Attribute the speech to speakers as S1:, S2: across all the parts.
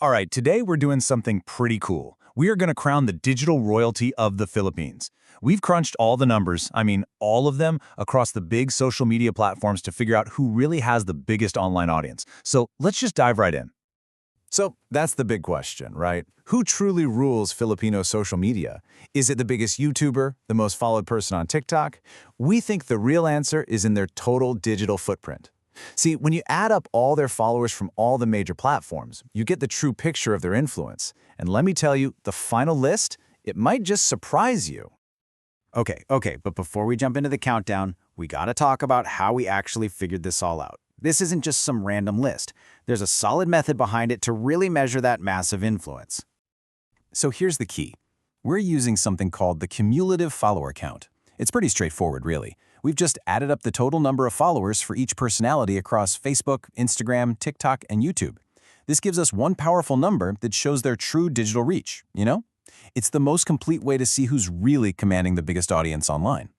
S1: All right, today we're doing something pretty cool. We are going to crown the digital royalty of the Philippines. We've crunched all the numbers, I mean all of them, across the big social media platforms to figure out who really has the biggest online audience. So let's just dive right in. So that's the big question, right? Who truly rules Filipino social media? Is it the biggest YouTuber, the most followed person on TikTok? We think the real answer is in their total digital footprint. See, when you add up all their followers from all the major platforms, you get the true picture of their influence. And let me tell you, the final list, it might just surprise you.
S2: Okay, but before we jump into the countdown, we gotta talk about how we actually figured this all out. This isn't just some random list. There's a solid method behind it to really measure that massive influence.
S1: So here's the key. We're using something called the cumulative follower count. It's pretty straightforward, really. We've just added up the total number of followers for each personality across Facebook, Instagram, TikTok, and YouTube. This gives us one powerful number that shows their true digital reach, you know? It's the most complete way to see who's really commanding the biggest audience online.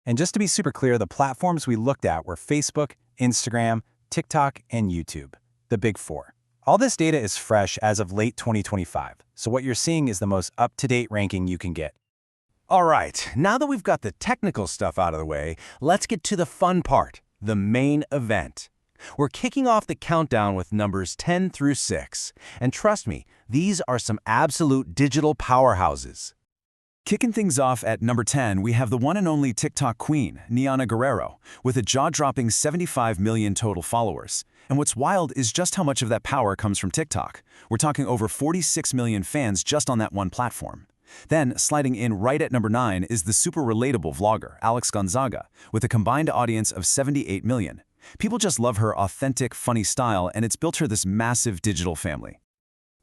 S1: And just to be super clear, the platforms we looked at were Facebook, Instagram, TikTok, and YouTube, the big four. All this data is fresh as of late 2025, so what you're seeing is the most up-to-date ranking you can get. All right, now that we've got the technical stuff out of the way, let's get to the fun part, the main event. We're kicking off the countdown with numbers 10 through 6, and trust me, these are some absolute digital powerhouses. Kicking things off at number 10, we have the one and only TikTok queen, Niana Guerrero, with a jaw-dropping 75 million total followers. And what's wild is just how much of that power comes from TikTok. We're talking over 46 million fans just on that one platform. Then, sliding in right at number 9 is the super relatable vlogger, Alex Gonzaga, with a combined audience of 78 million. People just love her authentic, funny style, and it's built her this massive digital family.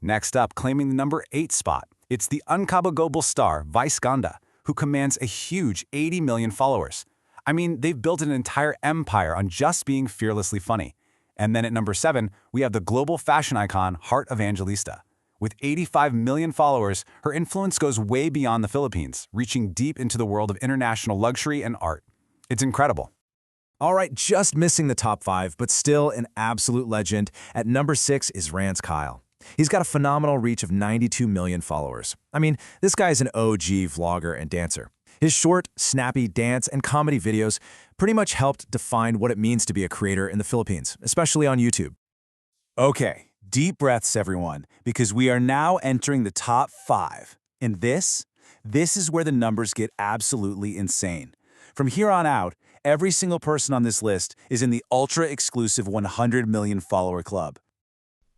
S1: Next up, claiming the number 8 spot, it's the unkabagobal star, Vice Ganda, who commands a huge 80 million followers. I mean, they've built an entire empire on just being fearlessly funny. And then at number 7, we have the global fashion icon, Heart Evangelista. With 85 million followers, her influence goes way beyond the Philippines, reaching deep into the world of international luxury and art. It's incredible. All right, just missing the top 5, but still an absolute legend. At number 6 is Rance Kyle. He's got a phenomenal reach of 92 million followers. I mean, this guy is an OG vlogger and dancer. His short, snappy dance and comedy videos pretty much helped define what it means to be a creator in the Philippines, especially on YouTube. Okay, deep breaths, everyone, because we are now entering the top 5. And this is where the numbers get absolutely insane. From here on out, every single person on this list is in the ultra-exclusive 100 million follower club.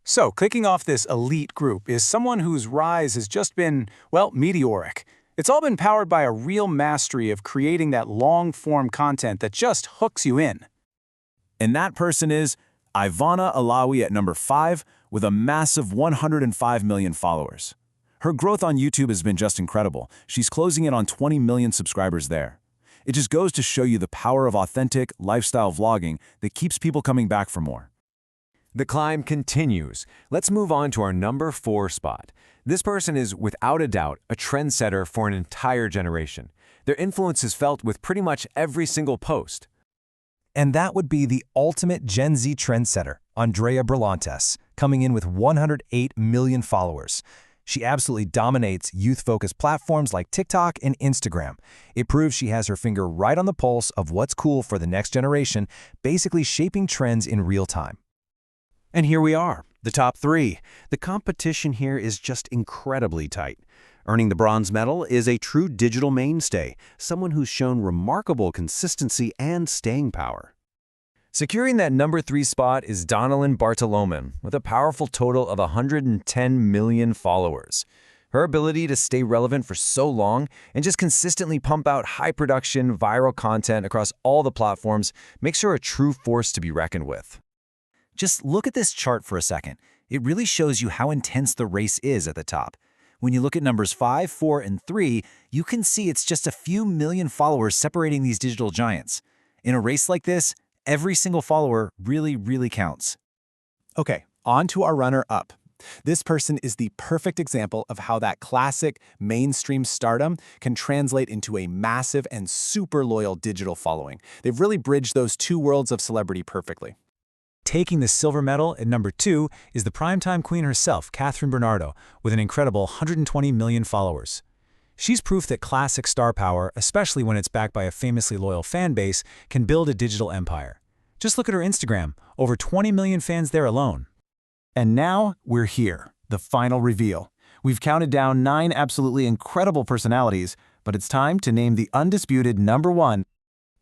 S1: So, kicking off this elite group is someone whose rise has just been, well, meteoric. It's all been powered by a real mastery of creating that long-form content that just hooks you in. And that person is Ivana Alawi at number 5 with a massive 105 million followers. Her growth on YouTube has been just incredible. She's closing in on 20 million subscribers there. It just goes to show you the power of authentic lifestyle vlogging that keeps people coming back for more.
S3: The climb continues. Let's move on to our number 4 spot. This person is, without a doubt, a trendsetter for an entire generation. Their influence is felt with pretty much every single post.
S1: And that would be the ultimate Gen Z trendsetter, Andrea Berlantes, coming in with 108 million followers. She absolutely dominates youth-focused platforms like TikTok and Instagram. It proves she has her finger right on the pulse of what's cool for the next generation, basically shaping trends in real time.
S2: And here we are, the top 3. The competition here is just incredibly tight. Earning the bronze medal is a true digital mainstay, someone who's shown remarkable consistency and staying power.
S1: Securing that number 3 spot is Donalyn Bartoloman, with a powerful total of 110 million followers. Her ability to stay relevant for so long and just consistently pump out high-production, viral content across all the platforms makes her a true force to be reckoned with. Just look at this chart for a second. It really shows you how intense the race is at the top. When you look at numbers 5, 4, and 3, you can see it's just a few million followers separating these digital giants. In a race like this, every single follower really counts. Okay, on to our runner-up. This person is the perfect example of how that classic mainstream stardom can translate into a massive and super loyal digital following. They've really bridged those two worlds of celebrity perfectly.
S4: Taking the silver medal at number 2 is the primetime queen herself, Catherine Bernardo, with an incredible 120 million followers. She's proof that classic star power, especially when it's backed by a famously loyal fan base, can build a digital empire. Just look at her Instagram, over 20 million fans there alone.
S1: And now we're here, the final reveal. We've counted down 9 absolutely incredible personalities, but it's time to name the undisputed number 1.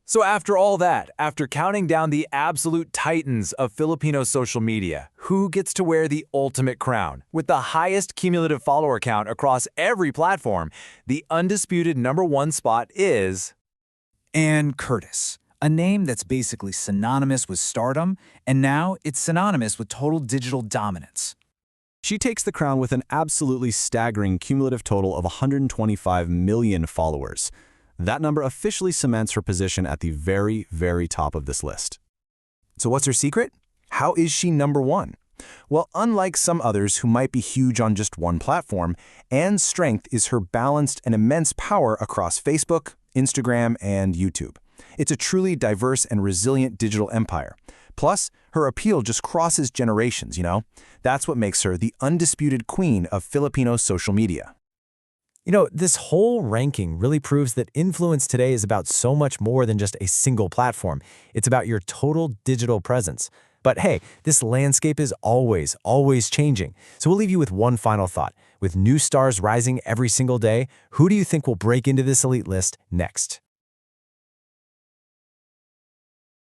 S3: So after all that, after counting down the absolute titans of Filipino social media, who gets to wear the ultimate crown? With the highest cumulative follower count across every platform, the undisputed number 1 spot is
S5: Ann Curtis, a name that's basically synonymous with stardom, and now it's synonymous with total digital dominance.
S2: She takes the crown with an absolutely staggering cumulative total of 125 million followers. That number officially cements her position at the very, very top of this list.
S1: So what's her secret? How is she number 1? Well, unlike some others who might be huge on just one platform, Anne's strength is her balanced and immense power across Facebook, Instagram, and YouTube. It's a truly diverse and resilient digital empire. Plus, her appeal just crosses generations, you know? That's what makes her the undisputed queen of Filipino social media.
S4: This whole ranking really proves that influence today is about so much more than just a single platform. It's about your total digital presence. But hey, this landscape is always changing. So we'll leave you with one final thought. With new stars rising every single day, who do you think will break into this elite list next?